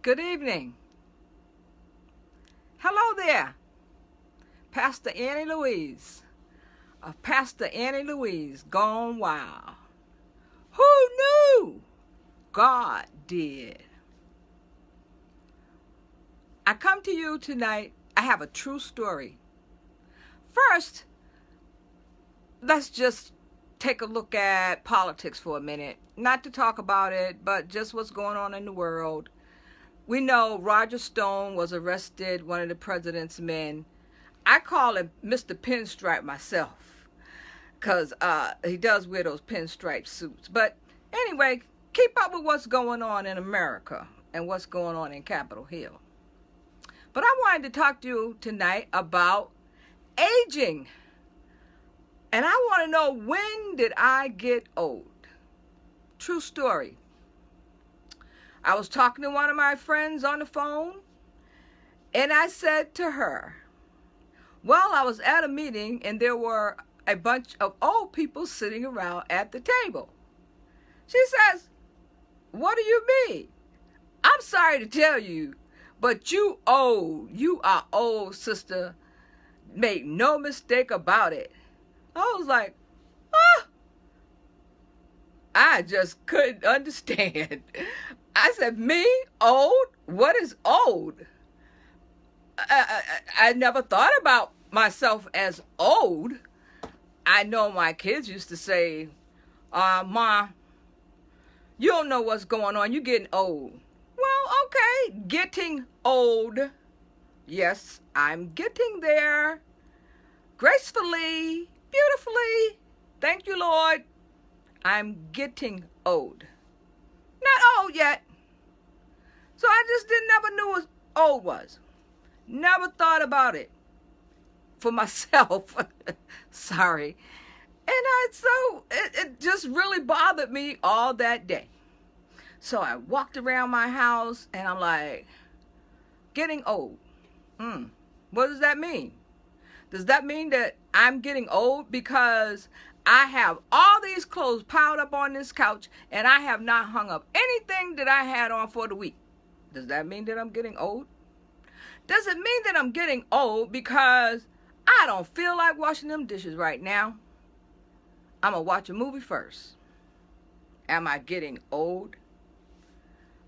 Good evening. Hello there, Pastor Annie Louise of Pastor Annie Louise Gone Wild. Who knew? God did. I come to you tonight. I have a true story. First, let's just take a look at politics for a minute. Not to talk about it, but just what's going on in the world. We know Roger Stone was arrested, one of the president's men. I call him Mr. Pinstripe myself, because he does wear those pinstripe suits. But anyway, keep up with what's going on in America and what's going on in Capitol Hill. But I wanted to talk to you tonight about aging. And I want to know, when did I get old? True story. I was talking to one of my friends on the phone, and I said to her, well, I was at a meeting, and there were a bunch of old people sitting around at the table. She says, what do you mean? I'm sorry to tell you, but you old. You are old, sister. Make no mistake about it. I was like, ah. I just couldn't understand. I said, me? Old? What is old? I never thought about myself as old. I know my kids used to say, Ma, you don't know what's going on. You're getting old. Well, okay, getting old. Yes, I'm getting there. Gracefully, beautifully. Thank you, Lord. I'm getting old. Not old yet. So I just never knew what old was. Never thought about it for myself. Sorry. And it just really bothered me all that day. So I walked around my house and I'm like, getting old. What does that mean? Does that mean that I'm getting old because I have all these clothes piled up on this couch and I have not hung up anything that I had on for the week? Does that mean that I'm getting old? Does it mean that I'm getting old because I don't feel like washing them dishes right now? I'm going to watch a movie first. Am I getting old?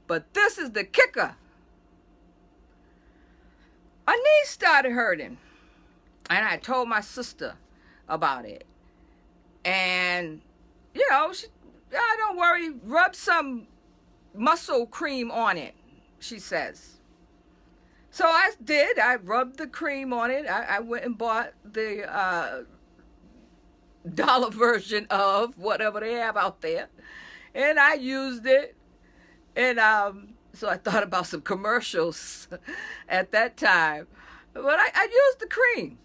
But this is the kicker. My knee started hurting. And I told my sister about it. And, you know, she, don't worry, rub some muscle cream on it, she says. So I did. I rubbed the cream on it. I went and bought the dollar version of whatever they have out there. And I used it. And so I thought about some commercials at that time. But I used the cream.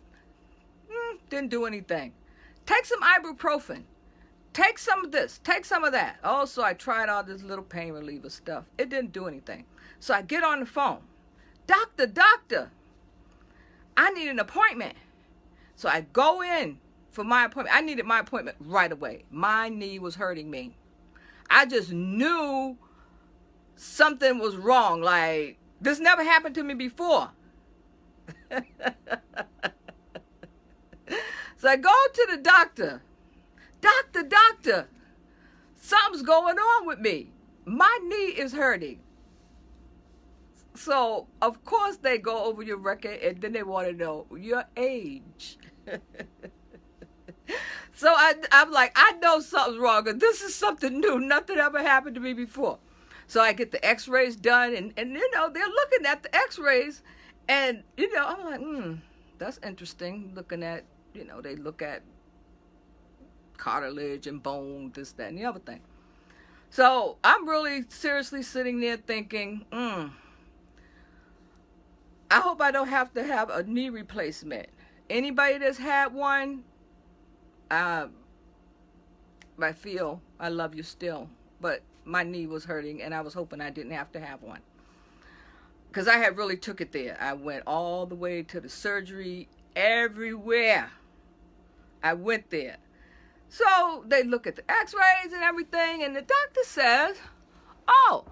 Didn't do anything. Take some ibuprofen. Take some of this. Take some of that. Also, I tried all this little pain reliever stuff. It didn't do anything. So I get on the phone. Doctor, I need an appointment. So I go in for my appointment. I needed my appointment right away. My knee was hurting me. I just knew something was wrong. Like, this never happened to me before. So I go to the doctor. Doctor, something's going on with me. My knee is hurting. So, of course, they go over your record and then they want to know your age. So I'm like, I know something's wrong. And this is something new. Nothing ever happened to me before. So I get the x-rays done and you know, they're looking at the x-rays and, you know, I'm like, that's interesting. Looking at, you know, they look at cartilage and bone, this, that, and the other thing. So I'm really seriously sitting there thinking, I hope I don't have to have a knee replacement. Anybody that's had one, I feel I love you still. But my knee was hurting and I was hoping I didn't have to have one. Because I had really took it there. I went all the way to the surgery, everywhere. I went there. So they look at the x-rays and everything, and the doctor says, oh,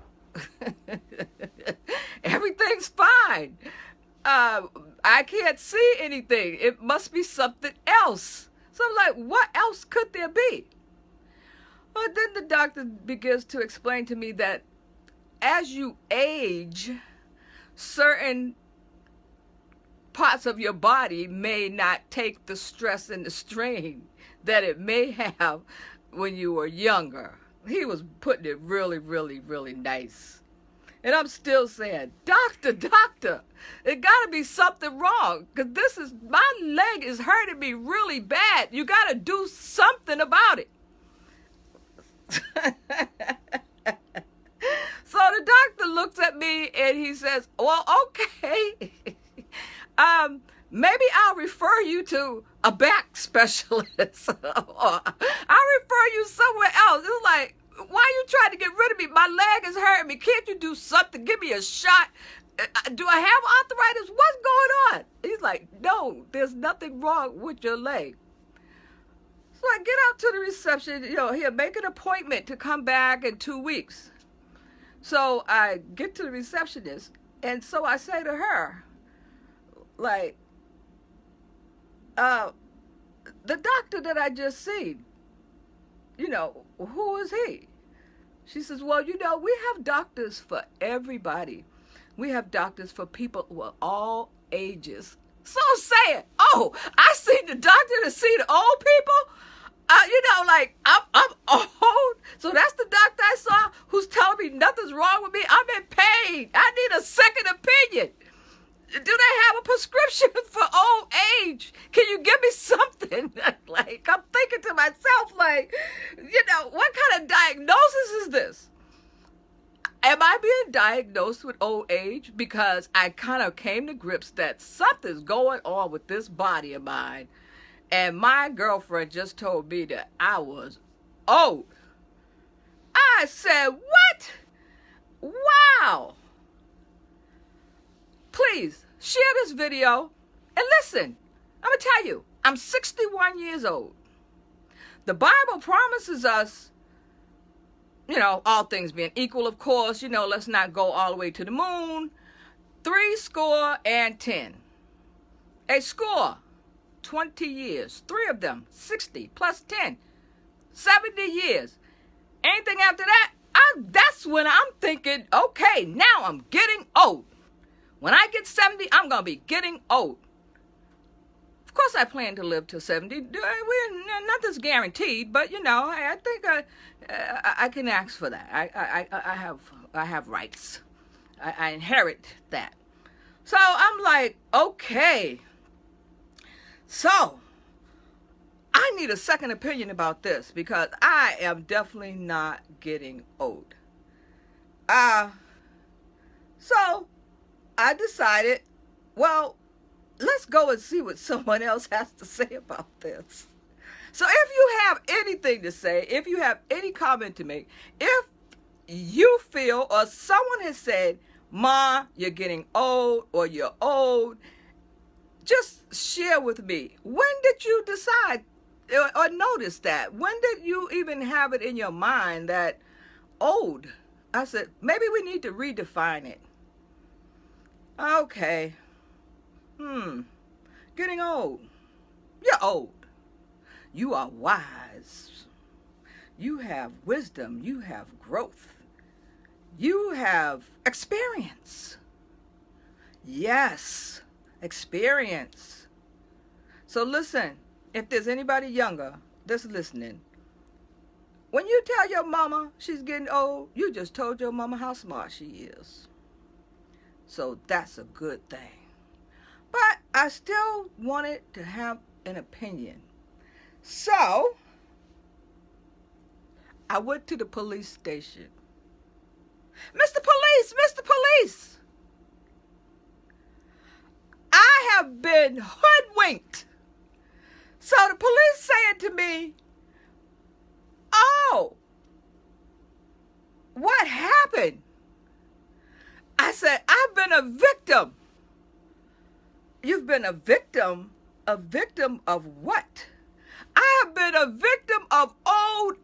blind. I can't see anything. It must be something else. So I'm like, what else could there be? But then the doctor begins to explain to me that as you age, certain parts of your body may not take the stress and the strain that it may have when you were younger. He was putting it really, really, really nice. And I'm still saying, doctor, it got to be something wrong, because my leg is hurting me really bad. You got to do something about it. So the doctor looks at me and he says, well, okay, maybe I'll refer you to a back specialist. Or I'll refer you somewhere else. It's like, why are you trying to get rid of me? My leg is hurting me. Can't you do something? Give me a shot. Do I have arthritis? What's going on? He's like, no, there's nothing wrong with your leg. So I get out to the reception. He'll make an appointment to come back in 2 weeks. So I get to the receptionist, and so I say to her, like, the doctor that I just seen, who is he? She says, well, we have doctors for everybody. We have doctors for people who are all ages. So I'm saying, oh, I seen the doctor to see the old people? Like, I'm old. So that's the doctor I saw who's telling me nothing's wrong with me. I'm in pain. I need a second opinion. Do they have a prescription for old age? Can you give me something? Like, I'm thinking to myself, like, what kind of diagnosis is this? Am I being diagnosed with old age? Because I kind of came to grips that something's going on with this body of mine. And my girlfriend just told me that I was old. I said, what? Wow. Please share this video and listen. I'm going to tell you, I'm 61 years old. The Bible promises us, all things being equal, of course, let's not go all the way to the moon. 70. A score, 20 years. 3 of them, 60 plus 10, 70 years. Anything after that, that's when I'm thinking, okay, now I'm getting old. When I get 70, I'm going to be getting old. Of course, I plan to live till 70. Nothing's guaranteed, but, I think I can ask for that. I have rights. I inherit that. So I'm like, okay. So I need a second opinion about this, because I am definitely not getting old. So I decided, well, let's go and see what someone else has to say about this. So if you have anything to say, if you have any comment to make, if you feel or someone has said, Ma, you're getting old, or you're old, just share with me. When did you decide or notice that? When did you even have it in your mind that old? I said, maybe we need to redefine it. Okay. Getting old. You're old. You are wise. You have wisdom. You have growth. You have experience. Yes, experience. So listen, if there's anybody younger that's listening, when you tell your mama she's getting old, you just told your mama how smart she is. So that's a good thing. But I still wanted to have an opinion. So I went to the police station. Mr. Police, I have been hoodwinked. So the police saying to me, oh, what happened? I said, I've been a victim. You've been a victim? A victim of what? I have been a victim of old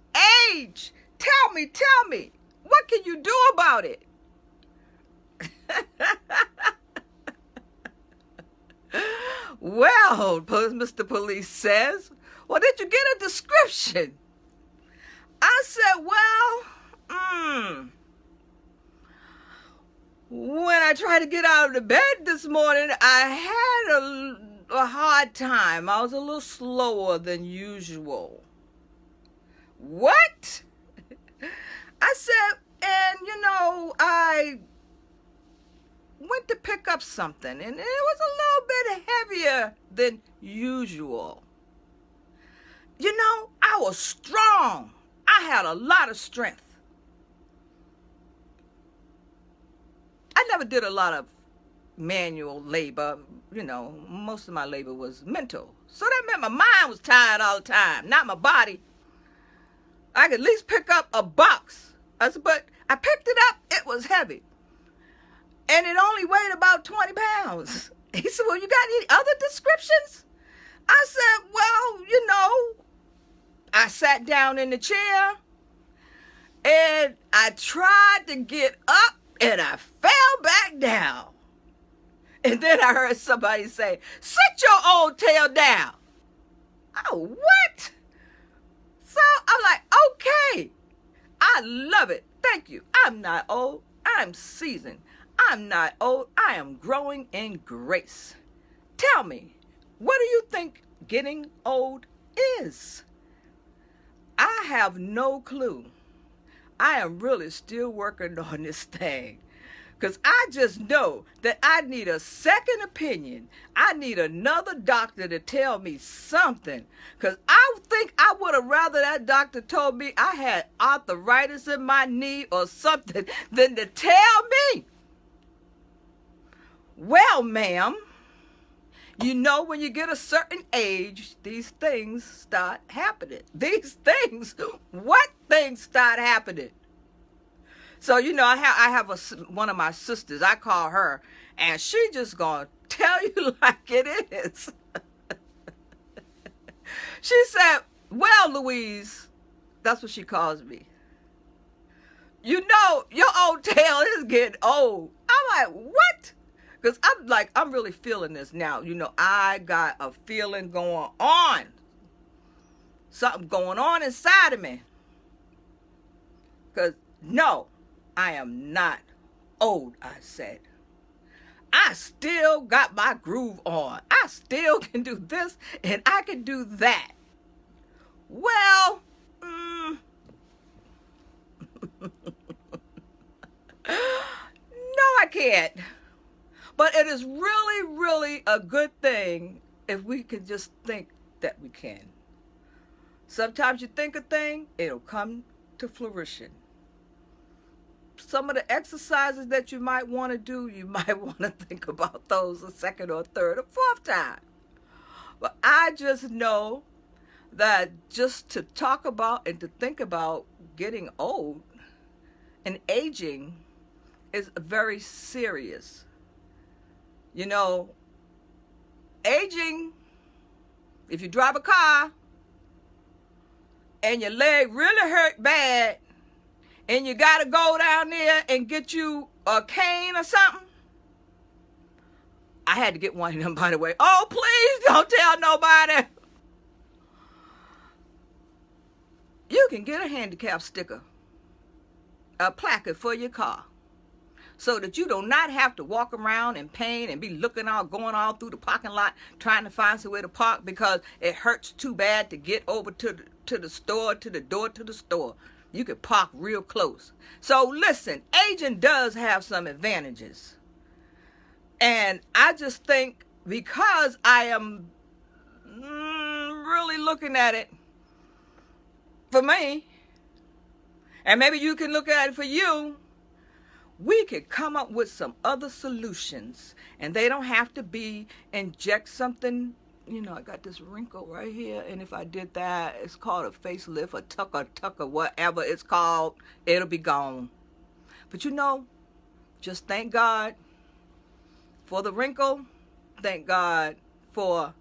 age. Tell me, what can you do about it? Well, Mr. Police says, well, did you get a description? I said, well, when I tried to get out of the bed this morning, I had a hard time. I was a little slower than usual. What? I said, and I went to pick up something, and it was a little bit heavier than usual. I was strong. I had a lot of strength. I never did a lot of manual labor. Most of my labor was mental. So that meant my mind was tired all the time, not my body. I could at least pick up a box. But I picked it up. It was heavy. And it only weighed about 20 pounds. He said, well, you got any other descriptions? I said, well, I sat down in the chair and I tried to get up and I fell back down. And then I heard somebody say, sit your old tail down. Oh, what? So I'm like, okay, I love it. Thank you. I'm not old. I'm seasoned. I'm not old. I am growing in grace. Tell me, what do you think getting old is? I have no clue. I am really still working on this thing. Because I just know that I need a second opinion. I need another doctor to tell me something. Because I think I would have rather that doctor told me I had arthritis in my knee or something than to tell me, well, ma'am, when you get a certain age, these things start happening. These things, what things start happening? So, I have one of my sisters, I call her, and she just gonna tell you like it is. She said, well, Louise, that's what she calls me. Your old tail is getting old. I'm like, what? Because I'm really feeling this now. I got a feeling going on. Something going on inside of me. Because, no, I am not old, I said. I still got my groove on. I still can do this and I can do that. Well, no, I can't. But it is really, really a good thing if we can just think that we can. Sometimes you think a thing, it'll come to fruition. Some of the exercises that you might want to do, you might want to think about those a second or third or fourth time. But I just know that just to talk about and to think about getting old and aging is very serious. Aging, if you drive a car and your leg really hurt bad and you got to go down there and get you a cane or something. I had to get one of them, by the way. Oh, please don't tell nobody. You can get a handicap sticker, a placard for your car, so that you do not have to walk around in pain and be going all through the parking lot trying to find somewhere to park because it hurts too bad to get over to the store, to the door to the store. You can park real close. So listen, aging does have some advantages. And I just think because I am really looking at it for me, and maybe you can look at it for you, we could come up with some other solutions. And they don't have to be inject something. I got this wrinkle right here, and if I did that, it's called a facelift, a tucker, whatever it's called, it'll be gone. But just thank God for the wrinkle. Thank God for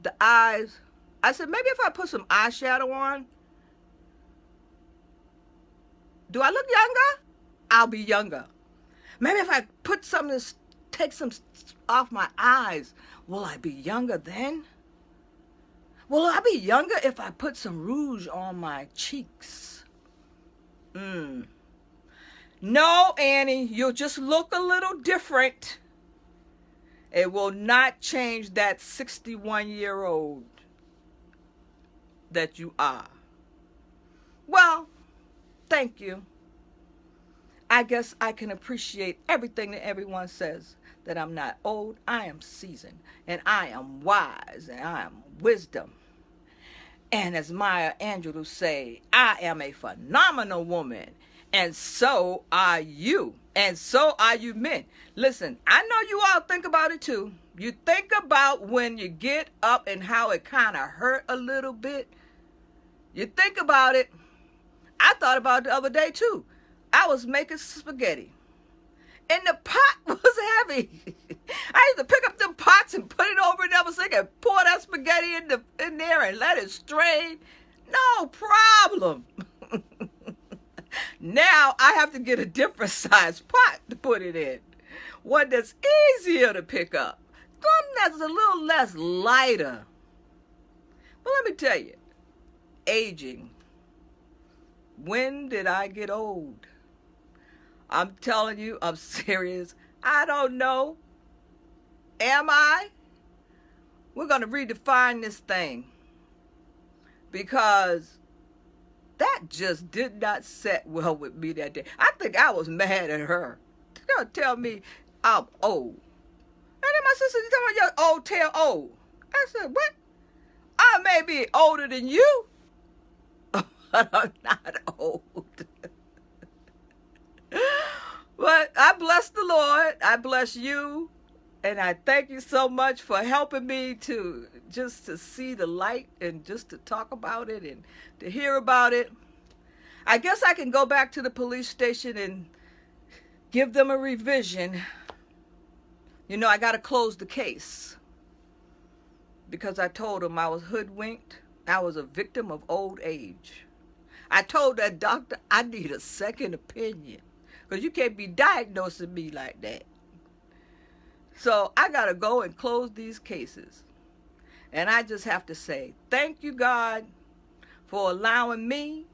the eyes. I said, maybe if I put some eyeshadow on, do I look younger? I'll be younger. Maybe if I put some of this take some off my eyes, will I be younger then? Will I be younger if I put some rouge on my cheeks? No, Annie, you'll just look a little different. It will not change that 61-year-old that you are. Well, thank you. I guess I can appreciate everything that everyone says, that I'm not old, I am seasoned, and I am wise, and I am wisdom. And as Maya Angelou say, I am a phenomenal woman, and so are you, and so are you men. Listen, I know you all think about it too. You think about when you get up and how it kind of hurt a little bit. You think about it. I thought about it the other day too. I was making spaghetti, and the pot was heavy. I used to pick up them pots and put it over in the sink and pour that spaghetti in there and let it strain. No problem. Now I have to get a different size pot to put it in. One that's easier to pick up. One that's a little less lighter. But let me tell you, aging. When did I get old? I'm telling you, I'm serious. I don't know. Am I? We're going to redefine this thing, because that just did not set well with me that day. I think I was mad at her. She'll tell me I'm old. And then my sister, you talking about your old tail old. I said, what? I may be older than you, but I'm not old. But I bless the Lord. I bless you. And I thank you so much for helping me to see the light and just to talk about it and to hear about it. I guess I can go back to the police station and give them a revision. You know, I got to close the case, because I told them I was hoodwinked. I was a victim of old age. I told that doctor I need a second opinion, because you can't be diagnosing me like that. So I got to go and close these cases. And I just have to say, thank you, God, for allowing me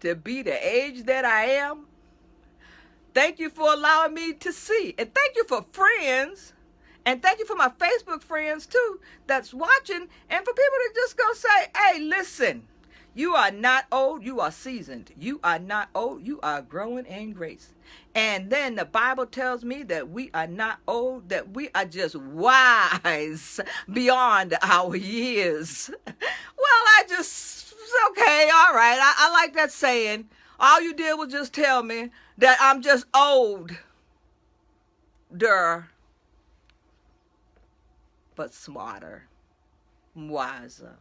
to be the age that I am. Thank you for allowing me to see. And thank you for friends. And thank you for my Facebook friends, too, that's watching. And for people to just go say, hey, listen. You are not old, you are seasoned. You are not old, you are growing in grace. And then the Bible tells me that we are not old, that we are just wise beyond our years. Well, okay, all right. I like that saying. All you did was just tell me that I'm just older, but smarter, wiser,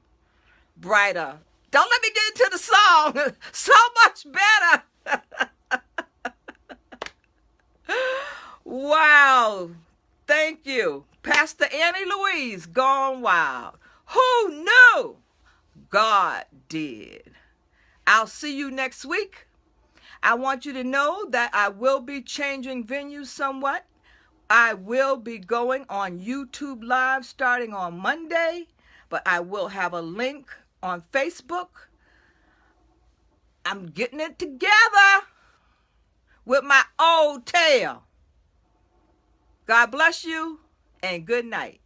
brighter. Don't let me get into the song. So much better. Wow. Thank you. Pastor Annie Louise, Gone Wild. Who knew? God did. I'll see you next week. I want you to know that I will be changing venues somewhat. I will be going on YouTube Live starting on Monday, but I will have a link on Facebook. I'm getting it together with my old tail. God bless you and good night.